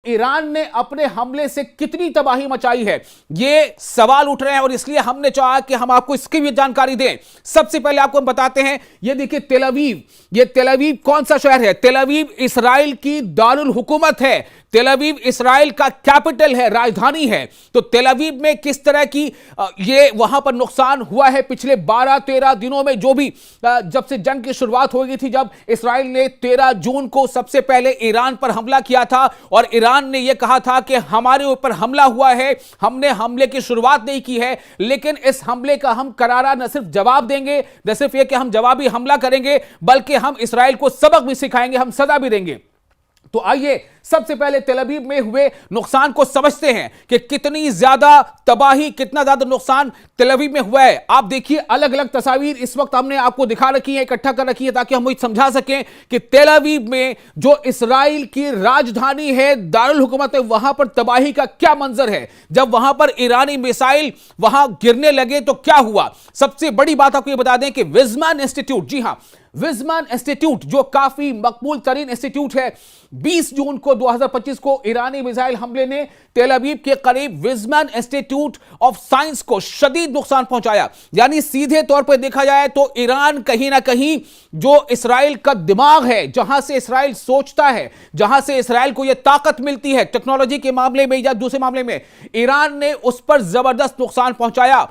Iran ने अपने हमले से कितनी तबाही मचाई है, ये सवाल उठ रहे हैं और इसलिए हमने चाहा कि हम आपको इसकी भी जानकारी दें। सबसे पहले आपको हम बताते हैं, ये देखिए तेल अवीव। ये तेल अवीव कौन सा शहर है? तेल अवीव इसराइल की दारुल हुकूमत है। तेल अवीव इसराइल का कैपिटल है, राजधानी है। तो तेल अवीव में किस तरह की ये वहां पर नुकसान हुआ है पिछले 12-13 दिनों में, जो भी जब से जंग की शुरुआत हो गई थी, जब इसराइल ने 13 जून को सबसे पहले ईरान पर हमला किया था और ईरान ने यह कहा था कि हमारे ऊपर हमला हुआ है, हमने हमले की शुरुआत नहीं की है, लेकिन इस हमले का हम करारा न सिर्फ जवाब देंगे, न सिर्फ यह कि हम जवाबी हमला करेंगे, बल्कि हम इसराइल को सबक भी सिखाएंगे, हम सजा भी देंगे। तो आइए सबसे पहले तेल अवीव में हुए नुकसान को समझते हैं कि कितनी ज्यादा तबाही, कितना ज्यादा नुकसान तेल अवीव में हुआ है। आप देखिए, अलग अलग तस्वीर इस वक्त हमने आपको दिखा रखी है, इकट्ठा कर रखी है, ताकि हम समझा सकें कि तेल अवीव में जो इसराइल की राजधानी है, दारुल हुकूमत है, वहां पर तबाही का क्या मंजर है। जब वहां पर ईरानी मिसाइल वहां गिरने लगे तो क्या हुआ। सबसे बड़ी बात आपको यह बता दें कि विज़मान इंस्टीट्यूट, जी हां, विज़मान इंस्टीट्यूट जो काफी मकबूल तरीन इंस्टीट्यूट है, 20 जून को 2025 को ईरानी मिसाइल हमले ने तेल अवीव के करीब विज़मान इंस्टीट्यूट ऑफ साइंस को शदीद नुकसान पहुंचाया। यानी सीधे तौर पर देखा जाए तो ईरान कहीं ना कहीं जो इसराइल का दिमाग है, जहां से इसराइल सोचता है, जहां से इसराइल को यह ताकत मिलती है टेक्नोलॉजी के मामले में या दूसरे मामले में, ईरान ने उस पर जबरदस्त नुकसान पहुंचाया।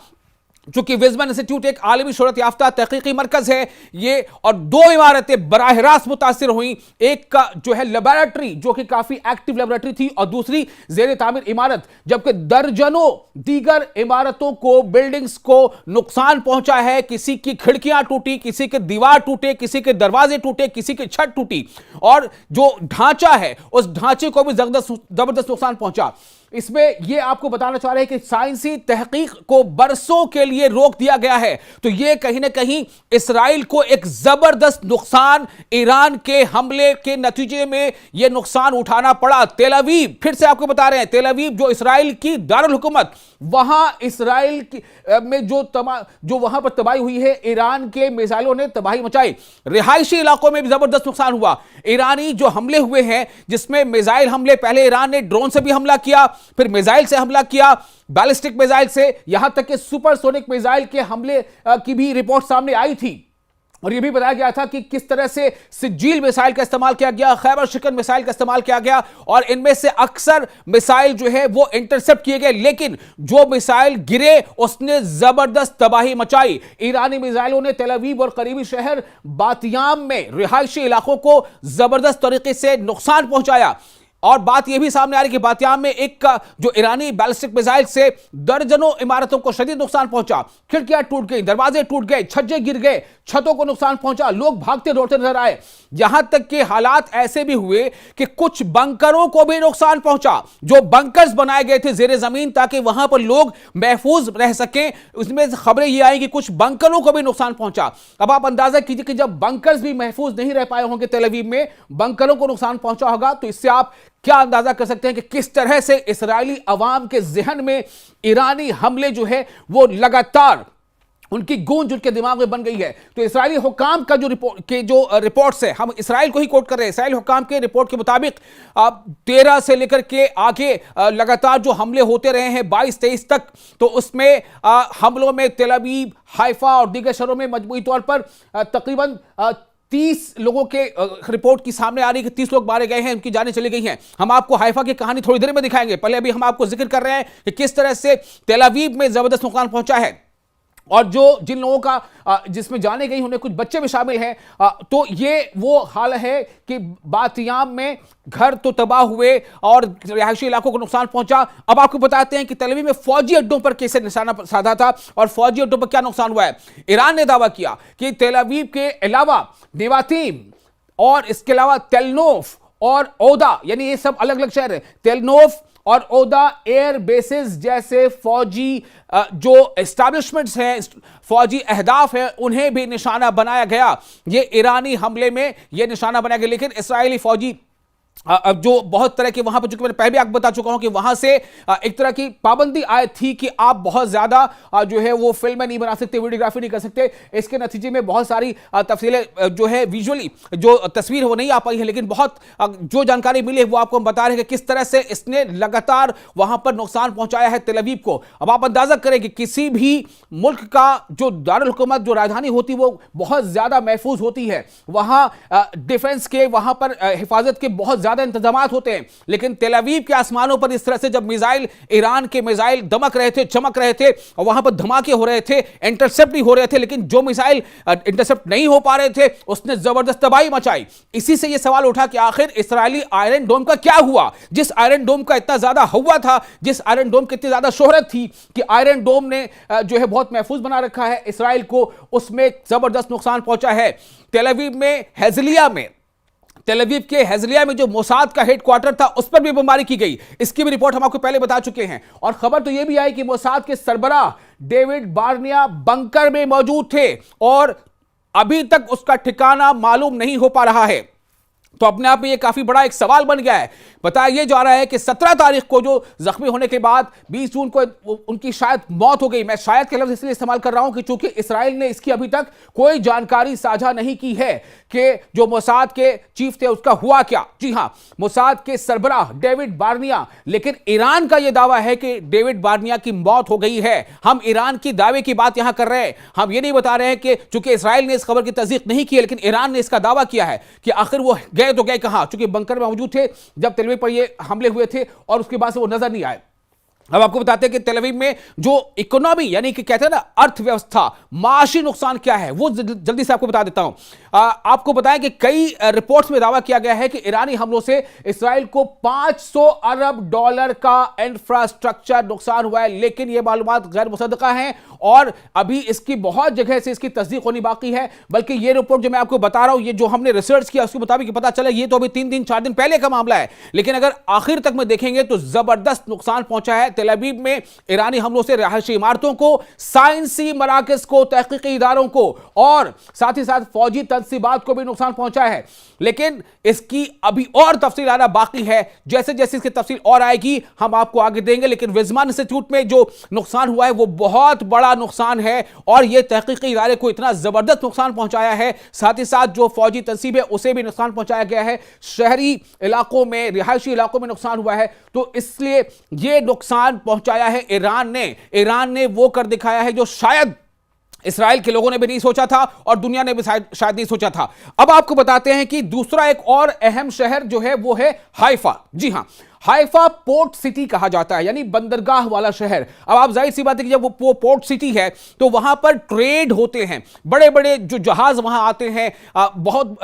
चूंकि विज़मान इंस्टीट्यूट एक आलमी शोहरत याफ्ता तहकीकी मरकज है ये, और 2 इमारतें बराह रास्त मुतासिर हुई। एक का जो है लेबोरेटरी, जो कि काफी एक्टिव लेबोरेटरी थी, और दूसरी जेर तामीर इमारत, जबकि दर्जनों दीगर इमारतों को, बिल्डिंग्स को नुकसान पहुंचा है। किसी की खिड़कियां टूटी, किसी के दीवार टूटे, किसी के दरवाजे टूटे, किसी की छत टूटी, और जो ढांचा है उस ढांचे को भी जबरदस्त नुकसान पहुंचा। इसमें यह आपको बताना चाह रहे हैं कि साइंसी तहकीक को बरसों के लिए रोक दिया गया है। तो यह कहीं ना कहीं इसराइल को एक जबरदस्त नुकसान, ईरान के हमले के नतीजे में यह नुकसान उठाना पड़ा। तेल अवीव, फिर से आपको बता रहे हैं, तेल अवीव जो इसराइल की दारुल हुकूमत, वहां इसराइल की में जो वहां पर तबाही हुई है, ईरान के मिसाइलों ने तबाही मचाई। रिहायशी इलाकों में भी जबरदस्त नुकसान हुआ। ईरानी जो हमले हुए हैं, जिसमें मिसाइल हमले, पहले ईरान ने ड्रोन से भी हमला किया, फिर मिसाइल से हमला किया, बैलिस्टिक मिसाइल से, यहां तक कि सुपरसोनिक मिसाइल के हमले की भी रिपोर्ट सामने आई थी। और यह भी बताया गया था कि किस तरह से सिज्जील मिसाइल का इस्तेमाल किया गया, खैबर शिकन मिसाइल का इस्तेमाल किया गया, और इनमें से अक्सर मिसाइल जो है वो इंटरसेप्ट किए गए, लेकिन जो मिसाइल गिरे उसने जबरदस्त तबाही मचाई। ईरानी मिसाइलों ने तेल अवीव और करीबी शहर बातियाम में रिहायशी इलाकों को जबरदस्त तरीके से नुकसान पहुंचाया। और बात यह भी सामने आ रही है कि बातियाम में एक जो ईरानी बैलिस्टिक मिसाइल से दर्जनों इमारतों को शदीद नुकसान पहुंचा। खिड़कियां टूट गई, दरवाजे टूट गए, छज्जे गिर गए, छतों को नुकसान पहुंचा, लोग भागते दौड़ते नजर आए। यहां तक कि हालात ऐसे भी हुए कि कुछ बंकरों को भी नुकसान पहुंचा, जो बंकर्स बनाए गए थे जेरे जमीन ताकि वहां पर लोग महफूज रह सकें। उसमें खबरें ये आई कि कुछ बंकरों को भी नुकसान पहुंचा। अब आप अंदाजा कीजिए कि जब बंकर्स भी महफूज नहीं रह पाए होंगे तेल अवीव में, बंकरों को नुकसान पहुंचा होगा, तो इससे आप क्या अंदाजा कर सकते हैं कि किस तरह से इसराइली अवाम के जहन में ईरानी हमले जो है वो लगातार उनकी गूंज उनके दिमाग में बन गई है। तो इसराइली हुकाम का जो रिपोर्ट्स है, हम इसराइल को ही कोट कर रहे हैं, इसराइली हुकाम के रिपोर्ट के मुताबिक 13 से लेकर के आगे लगातार जो हमले होते रहे हैं 22-23 तक, तो उसमें हमलों में तेल अवीव, हाइफा और दीगर शहरों में मजमूई तौर पर तकरीबन 30 लोगों के रिपोर्ट की सामने आ रही है कि 30 लोग मारे गए हैं, उनकी जानें चली गई हैं। हम आपको हाइफा की कहानी थोड़ी देर में दिखाएंगे, पहले अभी हम आपको जिक्र कर रहे हैं कि किस तरह से तेल अवीव में जबरदस्त नुकसान पहुंचा है। और जिन लोगों का जिसमें जाने गई उन्हें कुछ बच्चे भी शामिल हैं। तो ये वो हाल है कि बातियाम में घर तो तबाह हुए और रिहायशी इलाकों को नुकसान पहुंचा। अब आपको बताते हैं कि तेल अवीव में फौजी अड्डों पर कैसे निशाना साधा था और फौजी अड्डों पर क्या नुकसान हुआ है। ईरान ने दावा किया कि तेल अवीव के अलावा नेवातीम और इसके अलावा तेलनोफ और ओदा, यानी ये सब अलग अलग शहर है, तेलनोफ और ओदा एयर बेसिस जैसे फौजी जो एस्टैब्लिशमेंट्स हैं, फौजी अहदाफ हैं, उन्हें भी निशाना बनाया गया। ये ईरानी हमले में ये निशाना बनाया गया, लेकिन इसराइली फौजी अब जो बहुत तरह के वहां पर, चूंकि मैंने पहले भी आपको बता चुका हूं कि वहां से एक तरह की पाबंदी आई थी कि आप बहुत ज्यादा जो है वो फिल्में नहीं बना सकते, वीडियोग्राफी नहीं कर सकते। इसके नतीजे में बहुत सारी तफसीलें जो है विजुअली जो तस्वीर वो नहीं आ पाई है, लेकिन बहुत जो जानकारी मिली है वो आपको हम बता रहे हैं कि किस तरह से इसने लगातार वहां पर नुकसान पहुंचाया है तेल अवीव को। अब आप अंदाजा करें कि किसी भी मुल्क का जो दारुल हुकूमत, जो राजधानी होती, वो बहुत ज्यादा महफूज होती है। वहां डिफेंस के, वहां पर हिफाजत के बहुत ज्यादा इंतजामात होते हैं, लेकिन तेल अवीव के आसमानों पर इस तरह से जब मिसाइल, ईरान के मिसाइल दमक रहे थे, चमक रहे थे, और वहां पर धमाके हो रहे थे, इंटरसेप्ट भी हो रहे थे, लेकिन जो मिसाइल इंटरसेप्ट नहीं हो पा रहे थे उसने जबरदस्त तबाही मचाई। इसी से यह सवाल उठा कि आखिर इस्राएली आयरन डोम का क्या हुआ, जिस आयरन डोम का इतना ज्यादा हवा था, जिस आयरन डोम की इतनी ज्यादा शोहरत थी कि आयरन डोम ने जो है बहुत महफूज बना रखा है इस्राएल को, उसमें जबरदस्त नुकसान पहुंचा है। तेल अवीव में, हेजलिया में, तेल अवीव के हेजलिया में जो मोसाद का हेडक्वार्टर था उस पर भी बमबारी की गई। इसकी भी रिपोर्ट हम आपको पहले बता चुके हैं। और खबर तो यह भी आई कि मोसाद के सरबराह डेविड बार्निया बंकर में मौजूद थे और अभी तक उसका ठिकाना मालूम नहीं हो पा रहा है। तो अपने आप में यह काफी बड़ा एक सवाल बन गया है। बताया यह जा रहा है कि 17 तारीख को जो जख्मी होने के बाद 20 जून को उनकी शायद मौत हो गई। मैं शायद के लफ्ज इसलिए इस्तेमाल कर रहा हूं कि चूंकि इसराइल ने इसकी अभी तक कोई जानकारी साझा नहीं की है कि जो मोसाद के चीफ थे उसका हुआ क्या। जी हां, मोसाद के सरबराह डेविड बार्निया, लेकिन ईरान का यह दावा है कि डेविड बार्निया की मौत हो गई है। हम ईरान की दावे की बात यहां कर रहे हैं, हम ये नहीं बता रहे हैं कि चूंकि इसराइल ने इस खबर की तस्दीक नहीं की है, लेकिन ईरान ने इसका दावा किया है कि आखिर वो गए तो गए कहां, चूंकि बंकर में मौजूद थे जब तेल अवीव पर ये हमले हुए थे और उसके बाद से वो नजर नहीं आए। अब आपको बताते हैं कि तेल अवीव में जो इकोनॉमी, यानी कि कहते हैं ना अर्थव्यवस्था, माशी नुकसान क्या है वो जल्दी से आपको बता देता हूं। आपको बताएं कि कई रिपोर्ट्स में दावा किया गया है कि ईरानी हमलों से इसराइल को $500 अरब का इंफ्रास्ट्रक्चर नुकसान हुआ है, लेकिन यह मालूमात गैर मुसद्दका हैं और अभी इसकी बहुत जगह से इसकी तस्दीक होनी बाकी है। बल्कि ये रिपोर्ट जो मैं आपको बता रहा हूं, ये जो हमने रिसर्च किया उसके मुताबिक पता चला ये तो अभी 3 दिन 4 दिन पहले का मामला है, लेकिन अगर आखिर तक में देखेंगे तो जबरदस्त नुकसान पहुंचा है तेल अवीव में ईरानी हमलों से रिहायशी इमारतों को, साइंसी मराकज को, तहकीकी इदारों को और साथ ही साथ फौजी तनसीबात को भी नुकसान पहुंचा है। लेकिन इसकी अभी और तफसील आना बाकी है। जैसे जैसे इसकी तफसील और आएगी हम आपको आगे देंगे। लेकिन विज़मान इंस्टीट्यूट में जो नुकसान हुआ है वो बहुत बड़ा नुकसान है और यह तहकीकी इदारे को इतना जबरदस्त नुकसान पहुंचाया है। साथ ही साथ जो फौजी तनसीब है उसे भी नुकसान पहुंचाया गया है। शहरी इलाकों में, रिहायशी इलाकों में नुकसान हुआ है। तो इसलिए यह नुकसान पहुंचाया है ईरान ने वो कर दिखाया है जो शायद इसराइल के लोगों ने भी नहीं सोचा था और दुनिया ने भी शायद नहीं सोचा था। अब आपको बताते हैं कि दूसरा एक और अहम शहर जो है वो है हाइफा। जी हां, हाइफा पोर्ट सिटी कहा जाता है, यानी बंदरगाह वाला शहर। अब आप जाहिर सी बात है कि जब वो पोर्ट सिटी है तो वहां पर ट्रेड होते हैं, बड़े बड़े जो जहाज वहां आते हैं, बहुत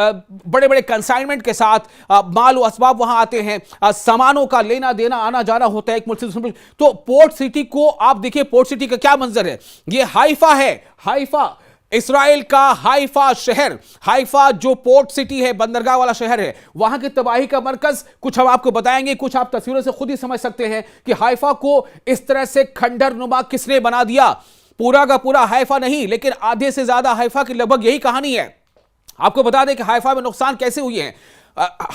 बड़े बड़े कंसाइनमेंट के साथ माल और असबाब वहां आते हैं, सामानों का लेना देना आना जाना होता है एक मुल्क से दूसरे मुल्क। तो पोर्ट सिटी को आप देखिए, पोर्ट सिटी का क्या मंजर है। ये हाइफा है, हाइफा इसराइल का हाइफा शहर। हाइफा जो पोर्ट सिटी है, बंदरगाह वाला शहर है, वहां की तबाही का मरकज कुछ हम आपको बताएंगे। कुछ आप तस्वीरों से खुद ही समझ सकते हैं कि हाइफा को इस तरह से खंडर नुमा किसने बना दिया। पूरा का पूरा हाइफा नहीं, लेकिन आधे से ज्यादा हाइफा की लगभग यही कहानी है। आपको बता दें कि हाइफा में नुकसान कैसे हुए हैं।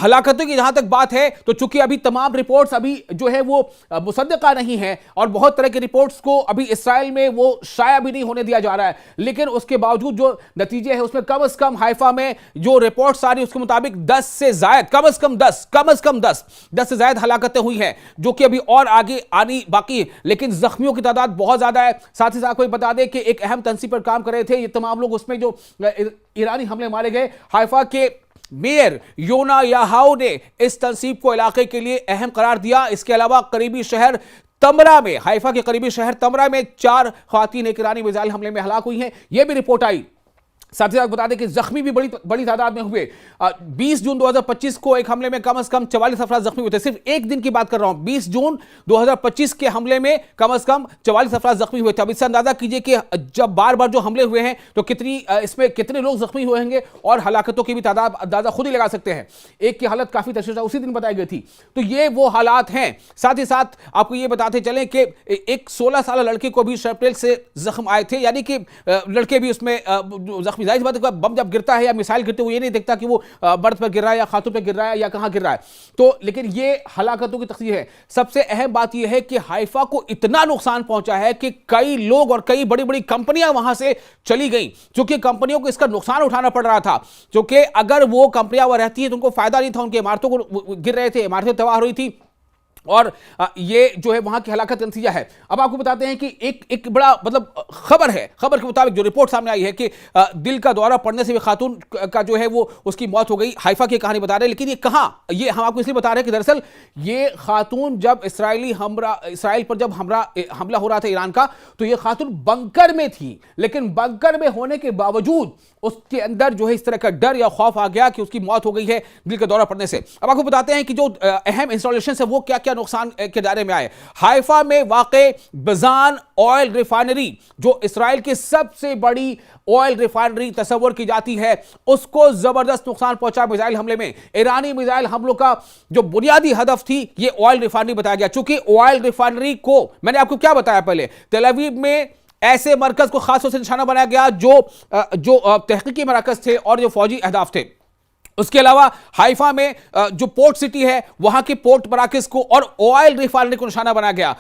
हलाकतों की जहां तक बात है तो चूंकि अभी तमाम रिपोर्ट्स अभी जो है वो मुसद्दका नहीं है और बहुत तरह की रिपोर्ट्स को अभी इसराइल में वो शाया भी नहीं होने दिया जा रहा है, लेकिन उसके बावजूद जो नतीजे हैं उसमें कम से कम हाइफा में जो रिपोर्ट्स आ रही है उसके मुताबिक 10 से ज्यादा, कम से कम 10 से ज्यादा हलाकतें हुई हैं, जो कि अभी और आगे आनी बाकी है। लेकिन जख्मियों की तादाद बहुत ज्यादा है। साथ ही साथ कोई बता दें कि एक अहम तंसीब पर काम कर रहे थे ये तमाम लोग, उसमें जो ईरानी हमले मारे गए, हाइफा के मेयर योना याहाउ ने इस तंसीब को इलाके के लिए अहम करार दिया। इसके अलावा करीबी शहर तमरा में, हाइफा के करीबी शहर तमरा में 4 ख्वातीन एक ईरानी मिसाइल हमले में हलाक हुई हैं, यह भी रिपोर्ट आई। साथ ही साथ बता दें कि जख्मी भी बड़ी तादाद में हुए। 20 जून 2025 को एक हमले में कम से कम 44 अफराद जख्मी हुए थे। सिर्फ एक दिन की बात कर रहा हूं, 20 जून 2025 के हमले में कम से कम 44 अफराद जख्मी हुए थे। अब इससे अंदाजा कीजिए कि जब बार बार जो हमले हुए हैं तो इसमें कितने लोग जख्मी हुए होंगे और हलाकतों की भी तादाद अंदाजा खुद ही लगा सकते हैं। एक की हालत काफी तशवीश उसी दिन बताई गई थी। तो ये वो हालात हैं। साथ ही साथ आपको ये बताते चलें कि एक 16 साल लड़के को भी शर्पनेल से जख्म आए थे, यानी कि लड़के भी उसमें जख्मी आदमी, जाहिर बात है बम जब गिरता है या मिसाइल गिरती है वो ये नहीं देखता कि वो मर्द पर गिर रहा है या खातून पर गिर रहा है या कहां गिर रहा है। तो लेकिन ये हलाकतों की तस्वीर है। सबसे अहम बात यह है कि हाइफा को इतना नुकसान पहुंचा है कि कई लोग और कई बड़ी बड़ी कंपनियां वहां से चली गई, क्योंकि कंपनियों को इसका नुकसान उठाना पड़ रहा था, क्योंकि अगर वो कंपनियां वहां रहती है तो उनको फायदा नहीं था, उनकी इमारतों को गिर रहे थे, इमारतें तबाह हो रही थी, और ये जो है वहां की हलाकत का नतीजा है। अब आपको बताते हैं कि एक बड़ा मतलब खबर है, खबर के मुताबिक जो रिपोर्ट सामने आई है कि दिल का दौरा पड़ने से भी खातून का जो है वो उसकी मौत हो गई। हाइफा की कहानी बता रहे हैं, लेकिन ये कहां, ये हम आपको इसलिए बता रहे हैं कि दरअसल ये खातून जब इसराइल पर जब हमला हो रहा था ईरान का, तो ये खातून बंकर में थी, लेकिन बंकर में होने के बावजूद उसके अंदर जो है इस तरह का डर या खौफ आ गया कि उसकी मौत हो गई है दिल का दौरा पड़ने से। अब आपको बताते हैं कि जो अहम इंस्टॉलेशन है वो क्या क्या नुकसान के दायरे में आए। हाइफा में वाक़े बजान ऑयल रिफाइनरी, जो इसराइल की सबसे बड़ी ऑयल रिफाइनरी तस्वर की जाती है, उसको जबरदस्त नुकसान पहुंचा मिसाइल हमले में। ईरानी मिसाइल हमलों का जो बुनियादी हदफ थी ये ऑयल रिफाइनरी बताया गया, चूंकि ऑयल रिफाइनरी को मैंने आपको क्या बताया पहले, तेल अवीव में ऐसे मरकज को खास तौर से निशाना बनाया गया जो तहकीकी मराकज थे और जो फौजी अहदाफ थे। उसके अलावा हाइफा में जो पोर्ट सिटी है वहां के पोर्ट मराकज को और ऑयल रिफाइनरी को निशाना बनाया गया।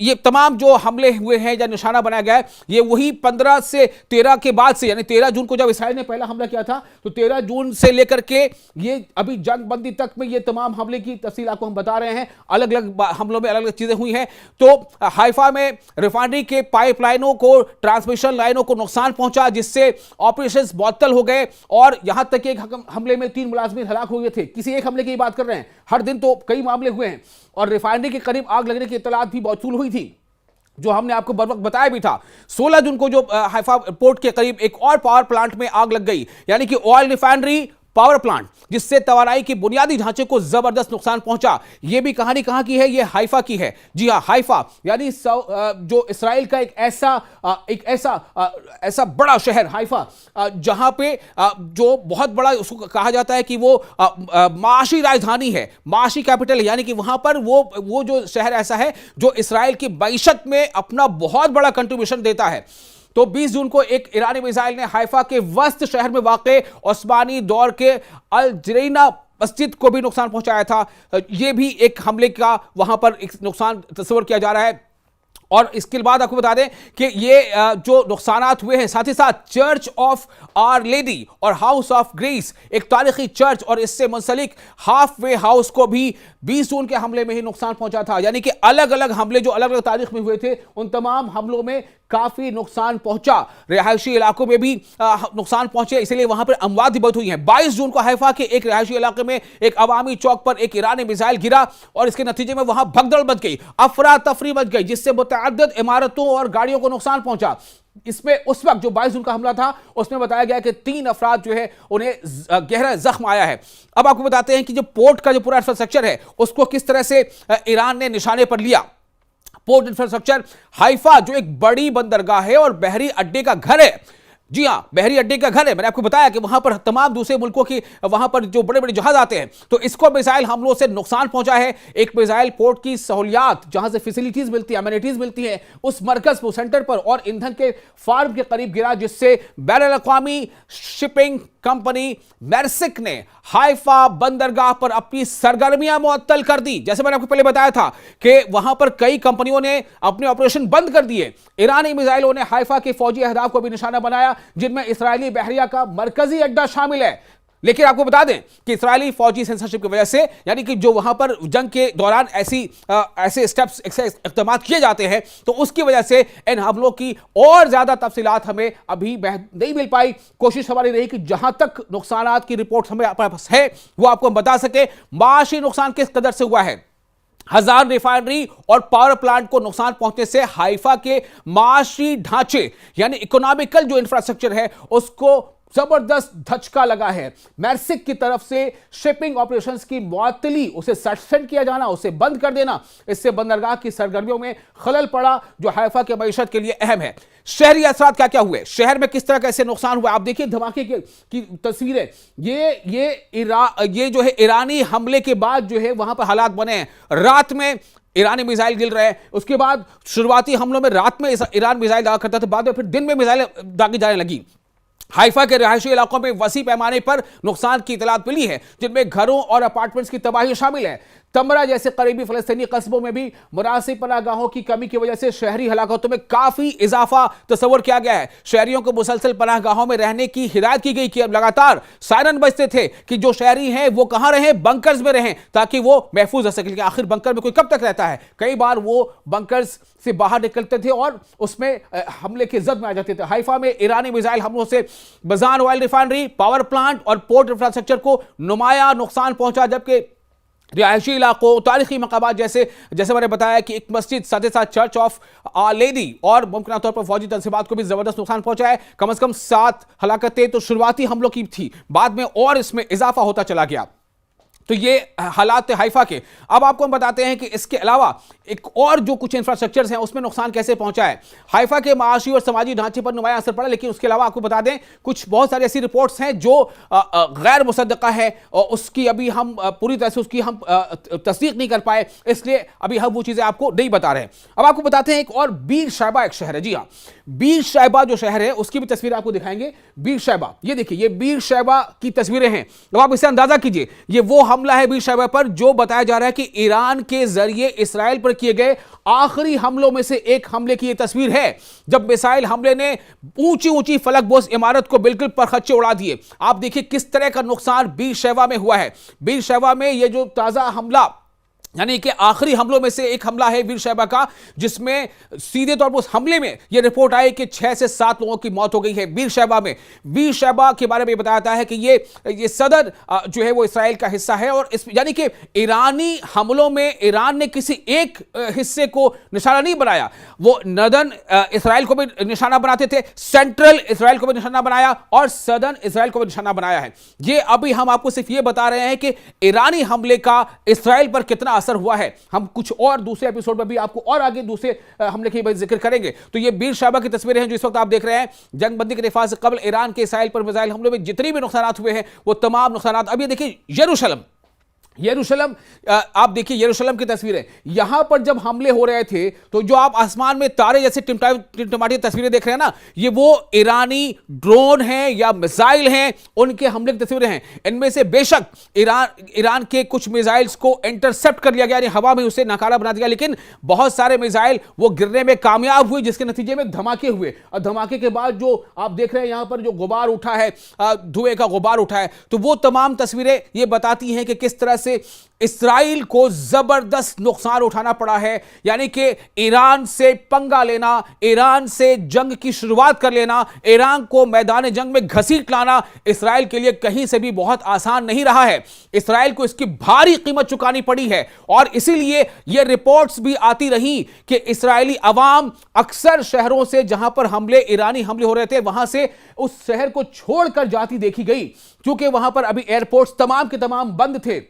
ये तमाम जो हमले हुए हैं या निशाना बनाया गया है, ये वही 15 से 13 के बाद से, यानी 13 जून को जब इसराइल ने पहला हमला किया था, तो 13 जून से लेकर के ये अभी जंग बंदी तक में ये तमाम हमले की तफसील आपको हम बता रहे हैं। अलग अलग हमलों में अलग अलग चीजें हुई हैं। तो हाइफा में रिफाइनरी के पाइपलाइनों को, ट्रांसमिशन लाइनों को नुकसान पहुंचा, जिससे ऑपरेशन मुअत्तल हो गए, और यहां तक कि एक हमले में 3 मुलाजिमीन हलाक हुए थे। किसी एक हमले की बात कर रहे हैं, हर दिन तो कई मामले हुए हैं। और रिफाइनरी के करीब आग लगने की इत्तलात भी मौसूल हुई थी, जो हमने आपको बर वक्त बताया भी था। 16 जून को जो हाइफा पोर्ट के करीब एक और पावर प्लांट में आग लग गई, यानी कि ऑयल रिफाइनरी पावर प्लांट, जिससे तवानाई के बुनियादी ढांचे को जबरदस्त नुकसान पहुंचा। यह भी कहानी कहां की है, यह हाइफा की है। जी हां, हाइफा यानी जो इसराइल का एक ऐसा बड़ा शहर हाइफा, जहां पे जो बहुत बड़ा उसको कहा जाता है कि वो माशी राजधानी है, माशी कैपिटल है, यानी कि वहां पर वो जो शहर ऐसा है जो इसराइल की मईशत में अपना बहुत बड़ा कंट्रीब्यूशन देता है। तो 20 जून को एक ईरानी मिसाइल ने हाइफा के वस्त शहर में वाक़े उस्मानी दौर के अल जरीना मस्जिद को भी नुकसान पहुंचाया था। यह भी एक हमले का वहां पर एक नुकसान तस्वर किया जा रहा है। और इसके बाद आपको बता दें कि ये जो नुकसानात हुए हैं, साथ ही साथ चर्च ऑफ आवर लेडी और हाउस ऑफ ग्रेस, एक तारीखी चर्च और इससे मुंसलिक हाफ वे हाउस को भी 20 जून के हमले में ही नुकसान पहुंचा था। यानी कि अलग अलग हमले जो अलग अलग तारीख में हुए थे, उन तमाम हमलों में काफी नुकसान पहुंचा। रिहायशी इलाकों में भी नुकसान पहुंचे, इसलिए वहां पर अमवात भी बहुत हुई हैं। 22 जून को हाइफा के एक रिहायशी इलाके में एक अवामी चौक पर एक ईरानी मिसाइल गिरा और इसके नतीजे में वहां भगदड़ मच गई, अफरा तफरी मच गई, जिससे मुतअद्दिद इमारतों और गाड़ियों को नुकसान पहुंचा। इसमें उस वक्त जो 22 जून का हमला था उसमें बताया गया कि 3 अफराद जो है उन्हें गहरा जख्म आया है। अब आपको बताते हैं कि जो पोर्ट का जो पूरा इंफ्रास्ट्रक्चर है उसको किस तरह से ईरान ने निशाने पर लिया। पोर्ट इंफ्रास्ट्रक्चर, हाइफा जो एक बड़ी बंदरगाह है और बहरी अड्डे का घर है। जी हां, बहरी अड्डे का घर है। मैंने आपको बताया कि वहां पर तमाम दूसरे मुल्कों की वहां पर जो बड़े बड़े जहाज आते हैं, तो इसको मिसाइल हमलों से नुकसान पहुंचा है। एक मिसाइल पोर्ट की सहूलियात, जहां से फैसिलिटीज मिलती है, अमेनिटीज मिलती हैं, उस मरकज को सेंटर पर और ईंधन के फार्म के करीब गिरा, जिससे बैनुल अक़वामी शिपिंग कंपनी मैरसिक ने हाइफा बंदरगाह पर अपनी सरगर्मियां मुअत्तल कर दी। जैसे मैंने आपको पहले बताया था कि वहां पर कई कंपनियों ने अपने ऑपरेशन बंद कर दिए। ईरानी मिसाइलों ने हाइफा के फौजी अहदाफ को भी निशाना बनाया, जिनमें इसराइली बहरिया का मरकजी अड्डा शामिल है। लेकिन आपको बता दें कि इस्राएली फौजी सेंसरशिप की वजह से, यानी कि जो वहां पर जंग के दौरान ऐसे स्टेप्स, इक़दाम किए जाते हैं, तो उसकी वजह से इन हमलों की और ज्यादा तफसीलात हमें अभी नहीं मिल पाई। कोशिश हमारी रही कि जहां तक नुकसानात की रिपोर्ट हमें पास है वो आपको हम बता सके। माशी नुकसान किस कदर से हुआ है, 1000 रिफाइनरी और पावर प्लांट को नुकसान पहुंचने से हाइफा के माशी ढांचे यानी इकोनॉमिकल जो इंफ्रास्ट्रक्चर है उसको जबरदस्त धचका लगा है। मैरसिक की तरफ से शिपिंग ऑपरेशंस की मुअत्तली, उसे सस्पेंड किया जाना, उसे बंद कर देना, इससे बंदरगाह की सरगर्मियों में खलल पड़ा, जो हाइफा के मईशत के लिए अहम है। शहरी असरात क्या क्या हुए, शहर में किस तरह का ऐसे नुकसान हुआ, आप देखिए धमाके की तस्वीरें। ये जो है ईरानी हमले के बाद जो है वहां पर हालात बने हैं। रात में ईरानी मिसाइल गिर रहे हैं, उसके बाद शुरुआती हमलों में रात में ईरान मिसाइल दागा करता था, बाद में फिर दिन में मिसाइल दागी जाने लगी। हाइफा के रिहायशी इलाकों में वसी पैमाने पर नुकसान की इतलात मिली है, जिनमें घरों और अपार्टमेंट्स की तबाही शामिल है। तमरा जैसे करीबी फलस्तीनी कस्बों में भी मुनासिब पनाहगाहों की कमी की वजह से शहरी हलाकतों में काफी इजाफा तस्वर किया गया है। शहरियों को मुसलसल पनाहगाहों में रहने की हिदायत की गई कि अब लगातार सायरन बजते थे कि जो शहरी हैं वो कहां रहें, बंकर्स में रहें, ताकि वो महफूज रह सके। आखिर बंकर में कोई कब तक रहता है? कई बार वो बंकर्स से बाहर निकलते थे और उसमें हमले के जद में आ जाते थे। हाइफा में ईरानी मिसाइल हमलों से बजान ऑयल रिफाइनरी, पावर प्लांट और पोर्ट इंफ्रास्ट्रक्चर को नुमाया नुकसान पहुंचा, जबकि रिहायशी इलाकों, तारीखी मकामात जैसे मैंने बताया कि एक मस्जिद, साथ ही साथ चर्च ऑफ लेडी और मुमकिन तौर पर फौजी तंसीबात को भी जबरदस्त नुकसान पहुंचा है। कम से कम 7 हलाकतें तो शुरुआती हमलों की थी, बाद में और इसमें इजाफा होता चला गया। तो ये हालात हाइफा के। अब आपको हम बताते हैं कि इसके अलावा एक और जो कुछ इंफ्रास्ट्रक्चर्स हैं उसमें नुकसान कैसे पहुंचा है। हाइफा के माशी और समाजी ढांचे पर नुमाया असर पड़ा, लेकिन उसके अलावा आपको बता दें कुछ बहुत सारी ऐसी रिपोर्ट्स हैं जो गैर मुसद्दका है और उसकी अभी हम पूरी तरह से उसकी हम तस्दीक नहीं कर पाए, इसलिए अभी हम वो चीजें आपको नहीं बता रहे हैं। अब आपको बताते हैं एक और बीर शैबा एक शहर है। जी हाँ, बीर शैबा जो शहर है उसकी भी तस्वीर आपको दिखाएंगे। बीर शैबा, ये देखिए, ये बीर शैबा की तस्वीरें हैं। अब आप इससे अंदाजा कीजिए, ये वो हमला है बीर शैबा पर जो बताया जा रहा है कि ईरान के जरिए इसराइल पर किए गए आखिरी हमलों में से एक हमले की ये तस्वीर है, जब मिसाइल हमले ने ऊंची ऊंची फलकबोस इमारत को बिल्कुल परखच्चे उड़ा दिए। आप देखिए किस तरह का नुकसान बीर शैबा में हुआ है। बीर शैबा में ये जो ताजा हमला, यानी कि आखिरी हमलों में से एक हमला है बीर शैबा का, जिसमें सीधे तौर पर उस हमले में यह रिपोर्ट आई कि 6 से 7 लोगों की मौत हो गई है बीर शैबा में। बीर शैबा के बारे में बताया जाता है कि ये सदर जो है वो इसराइल का हिस्सा है, और इस यानी कि ईरानी हमलों में ईरान ने किसी एक हिस्से को निशाना नहीं बनाया, वो नदर्न इसराइल को भी निशाना बनाते थे, सेंट्रल इसराइल को भी निशाना बनाया और सदर्न इसराइल को भी निशाना बनाया है। ये अभी हम आपको सिर्फ ये बता रहे हैं कि ईरानी हमले का इसराइल पर कितना असर हुआ है। हम कुछ और दूसरे एपिसोड में भी आपको और आगे दूसरे हमले की जिक्र करेंगे। तो ये बीर शैबा की तस्वीरें हैं जो इस वक्त आप देख रहे हैं। जंगबंदी के निफाज से कबल ईरान के इसराइल पर मिसाइल हमले में जितने भी नुकसान हुए हैं वो तमाम नुकसान। अब ये देखिए यरूशलेम, आप देखिए यरूशलेम की तस्वीरें। यहां पर जब हमले हो रहे थे तो जो आप आसमान में तारे जैसे टिमटिमाती तस्वीरें देख रहे हैं ना, ये वो ईरानी ड्रोन हैं या मिसाइल हैं, उनके हमले की तस्वीरें हैं। इनमें से बेशक ईरान के कुछ मिसाइल्स को इंटरसेप्ट कर लिया गया, यानी हवा में उसे नकारा बना दिया, लेकिन बहुत सारे मिसाइल वो गिरने में कामयाब हुए, जिसके नतीजे में धमाके हुए। और धमाके के बाद जो आप देख रहे हैं यहां पर जो गुबार उठा है, धुएं का गुबार उठा है, तो वो तमाम तस्वीरें ये बताती हैं कि किस तरह से इसराइल को जबरदस्त नुकसान उठाना पड़ा है। यानी कि ईरान से पंगा लेना, ईरान से जंग की शुरुआत कर लेना, ईरान को मैदान जंग में घसीट लाना इसराइल के लिए कहीं से भी बहुत आसान नहीं रहा है। इसराइल को इसकी भारी कीमत चुकानी पड़ी है, और इसीलिए यह रिपोर्ट्स भी आती रही कि इसराइली अवाम अक्सर शहरों से जहां पर ईरानी हमले हो रहे थे वहां से उस शहर को छोड़कर जाती देखी गई, क्योंकि वहां पर अभी एयरपोर्ट्स तमाम के तमाम बंद थे।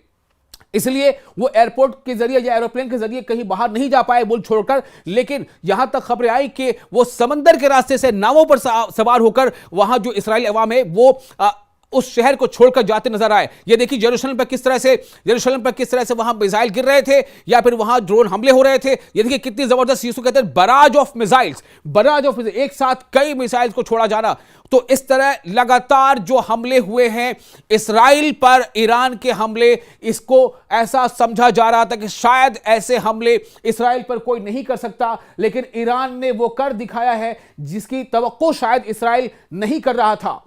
इसलिए वो एयरपोर्ट के जरिए या एरोप्लेन के जरिए कहीं बाहर नहीं जा पाए मुल्क छोड़कर। लेकिन यहां तक खबरें आई कि वो समंदर के रास्ते से नावों पर सवार होकर वहां जो इस्राएली अवाम है वो उस शहर को छोड़कर जाते नजर आए। ये देखिए यरूशलेम पर किस तरह से वहां मिसाइल गिर रहे थे या फिर वहां ड्रोन हमले हो रहे थे। ये देखिए कितनी जबरदस्त, जिसको कहते हैं बराज ऑफ मिसाइल्स, एक साथ कई मिसाइल्स को छोड़ा जाना। तो इस तरह लगातार जो हमले हुए हैं इसराइल पर, ईरान के हमले, इसको ऐसा समझा जा रहा था कि शायद ऐसे हमले इसराइल पर कोई नहीं कर सकता, लेकिन ईरान ने वो कर दिखाया है जिसकी तवक्को शायद इसराइल नहीं कर रहा था।